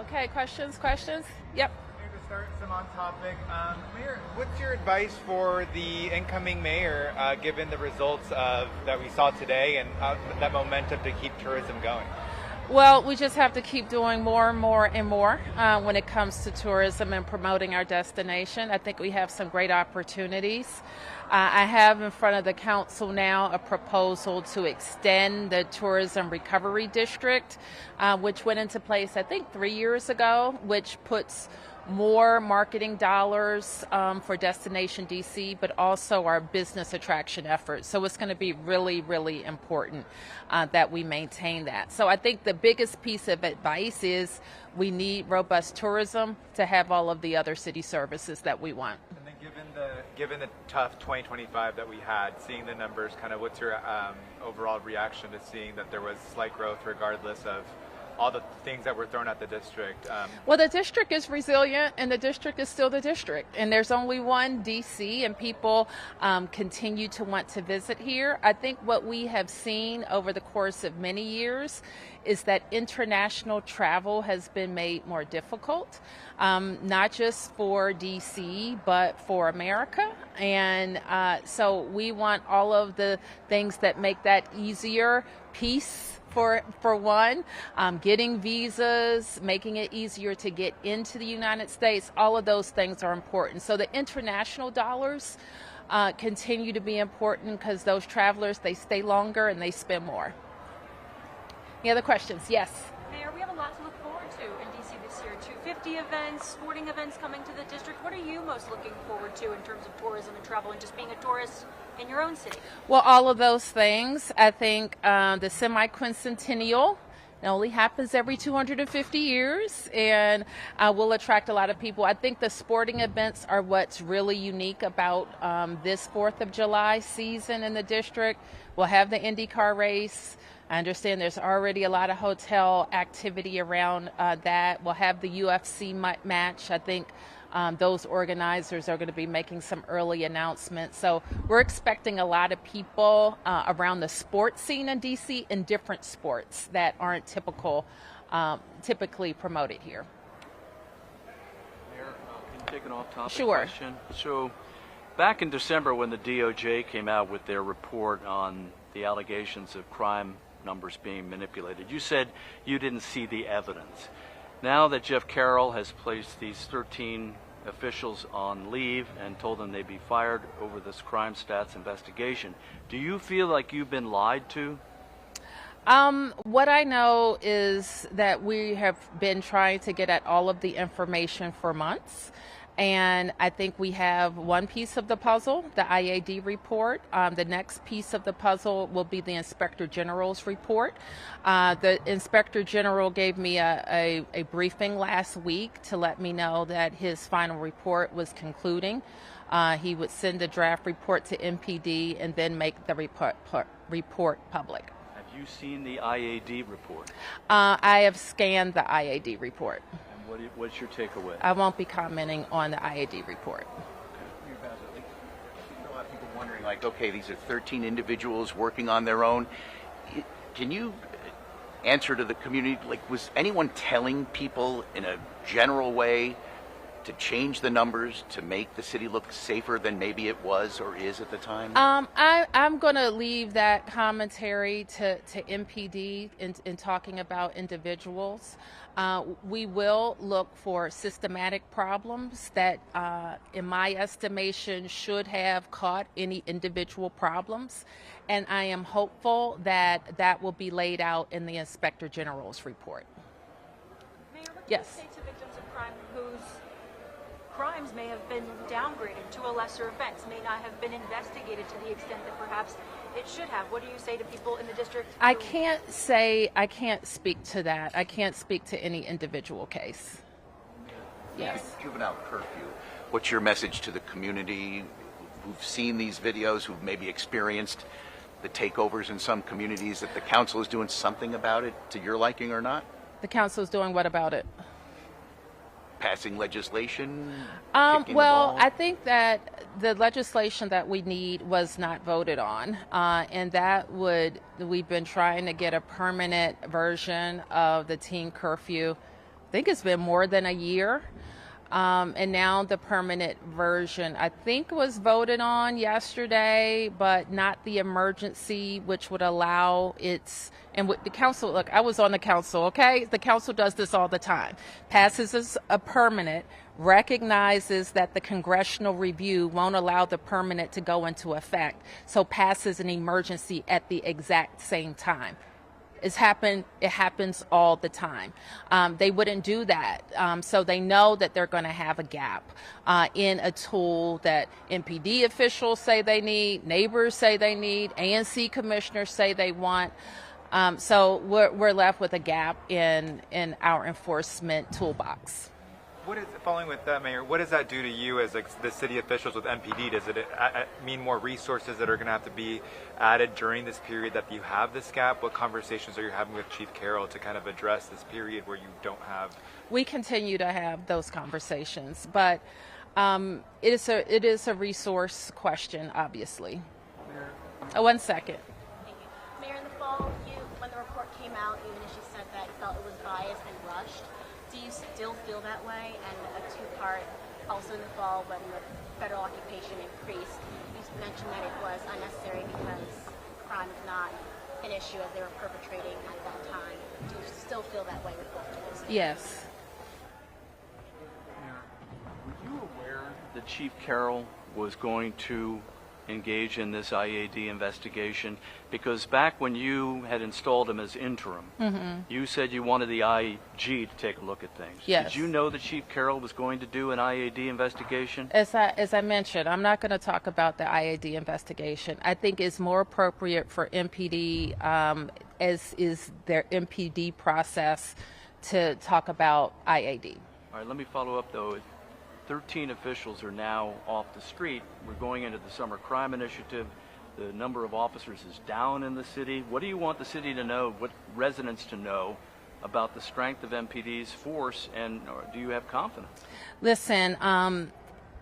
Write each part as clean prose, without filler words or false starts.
Okay, questions? Yep. Mayor, to start some on topic, Mayor, what's your advice for the incoming mayor, given the results that we saw today and that momentum to keep tourism going? Well, we just have to keep doing more and more and more when it comes to tourism and promoting our destination. I think we have some great opportunities. I have in front of the council now a proposal to extend the tourism recovery district, which went into place, I think, 3 years ago, which puts more marketing dollars for Destination DC, but also our business attraction efforts. So it's going to be really, really important that we maintain that. So I think the biggest piece of advice is we need robust tourism to have all of the other city services that we want. And then given the tough 2025 that we had, seeing the numbers, kind of what's your overall reaction to seeing that there was slight growth regardless of all the things that were thrown at the district? Well, the district is resilient, and the district is still the district. And there's only one DC, and people continue to want to visit here. I think what we have seen over the course of many years is that international travel has been made more difficult, not just for DC, but for America. And so we want all of the things that make that easier. Peace, for one, getting visas, making it easier to get into the United States, all of those things are important. So the international dollars continue to be important because those travelers, they stay longer and they spend more. Any other questions? Yes. Mayor, we have a lot to look forward to in DC this year. 250 events, sporting events coming to the district. What are you most looking forward to in terms of tourism and travel and just being a tourist in your own city? Well, all of those things. I think the semi-quincentennial, it only happens every 250 years, and will attract a lot of people. I think the sporting events are what's really unique about this 4th of July season in the district. We'll have the IndyCar race. I understand there's already a lot of hotel activity around that. We'll have the UFC match. I think those organizers are going to be making some early announcements. So we're expecting a lot of people around the sports scene in DC in different sports that aren't typically promoted here. Mayor, can you take an off-topic Sure. question? So back in December when the DOJ came out with their report on the allegations of crime numbers being manipulated, you said you didn't see the evidence. Now that Jeff Carroll has placed these 13 officials on leave and told them they'd be fired over this crime stats investigation, do you feel like you've been lied to? What I know is that we have been trying to get at all of the information for months. And I think we have one piece of the puzzle, the IAD report. The next piece of the puzzle will be the Inspector General's report. The Inspector General gave me a briefing last week to let me know that his final report was concluding. He would send a draft report to MPD and then make the report public. Have you seen the IAD report? I have scanned the IAD report. What's your takeaway? I won't be commenting on the IAD report. A lot of people wondering, like, okay, these are 13 individuals working on their own. Can you answer to the community, like, was anyone telling people in a general way to change the numbers to make the city look safer than maybe it was or is at the time? I'm going to leave that commentary to MPD in talking about individuals. We will look for systematic problems that, in my estimation, should have caught any individual problems. And I am hopeful that that will be laid out in the Inspector General's report. Mayor, what Yes. do you say to victims of crime whose crimes may have been downgraded to a lesser offense, may not have been investigated to the extent that perhaps it should have? What do you say to people in the district? I can't speak to that. I can't speak to any individual case. Yes. Juvenile curfew. What's your message to the community who've seen these videos, who've maybe experienced the takeovers in some communities, that the council is doing something about it to your liking or not? The council is doing what about it? Passing legislation? Well, Kicking the ball? I think that the legislation that we need was not voted on, and we've been trying to get a permanent version of the teen curfew think it's been more than a year. And now the permanent version, I think, was voted on yesterday, but not the emergency, which would allow and with the council, look, I was on the council, okay? The council does this all the time. Passes as a permanent, recognizes that the congressional review won't allow the permanent to go into effect, so passes an emergency at the exact same time. It happens all the time. They wouldn't do that. So they know that they're going to have a gap in a tool that MPD officials say they need, neighbors say they need, ANC commissioners say they want. So we're left with a gap in our enforcement toolbox. Following with that, Mayor, what does that do to you as the city officials with MPD? Does it mean more resources that are going to have to be added during this period that you have this gap? What conversations are you having with Chief Carroll to kind of address this period where you don't have? We continue to have those conversations, but it is a resource question, obviously. One second. Thank you. Mayor, in the fall, when the report came out, you initially said that you felt it was biased and rushed. Do you still feel that way? And a two-part, also in the fall, when the federal occupation increased, you mentioned that it was unnecessary because crime is not an issue as they were perpetrating at that time. Do you still feel that way with both of those things? Yes. Were you aware that Chief Carroll was going to engage in this IAD investigation? Because back when you had installed him as interim, you said you wanted the IG to take a look at things. Yes. Did you know that Chief Carroll was going to do an IAD investigation? As I mentioned, I'm not going to talk about the IAD investigation. I think it's more appropriate for MPD, as is their MPD process, to talk about IAD. All right, let me follow up though. 13 officials are now off the street. We're going into the summer crime initiative. The number of officers is down in the city. What do you want the city to know, what residents to know about the strength of MPD's force, and do you have confidence? Listen,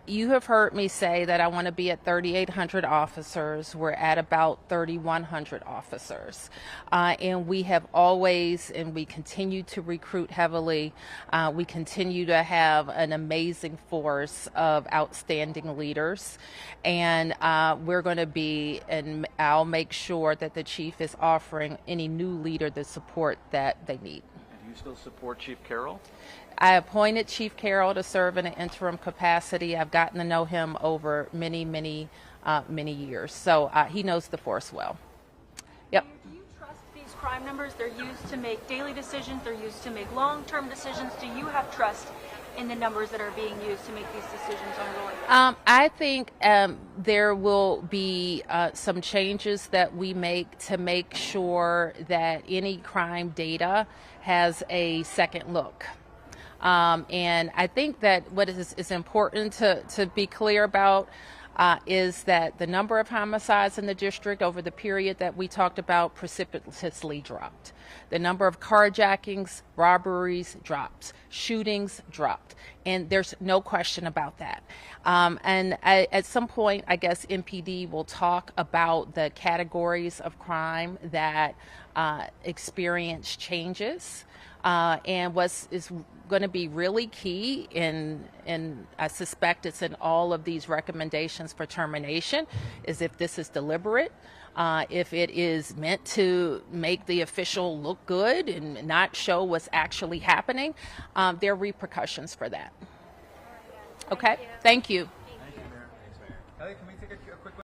you have heard me say that I want to be at 3,800 officers. We're at about 3,100 officers. And we have always, and we continue to recruit heavily. We continue to have an amazing force of outstanding leaders. And we're going to be, and I'll make sure that the chief is offering any new leader the support that they need. And do you still support Chief Carroll? I appointed Chief Carroll to serve in an interim capacity. I've gotten to know him over many years. So he knows the force well. Yep. Do you trust these crime numbers? They're used to make daily decisions. They're used to make long-term decisions. Do you have trust in the numbers that are being used to make these decisions ongoing? I think there will be some changes that we make to make sure that any crime data has a second look. And I think that what is important to be clear about is that the number of homicides in the district over the period that we talked about precipitously dropped. The number of carjackings, robberies dropped. Shootings dropped. And there's no question about that. At some point, I guess MPD will talk about the categories of crime that experience changes. And what is going to be really key and I suspect it's in all of these recommendations for termination, is if this is deliberate, if it is meant to make the official look good and not show what's actually happening, there are repercussions for that. Okay? Thank you. Elliot, can we take a quick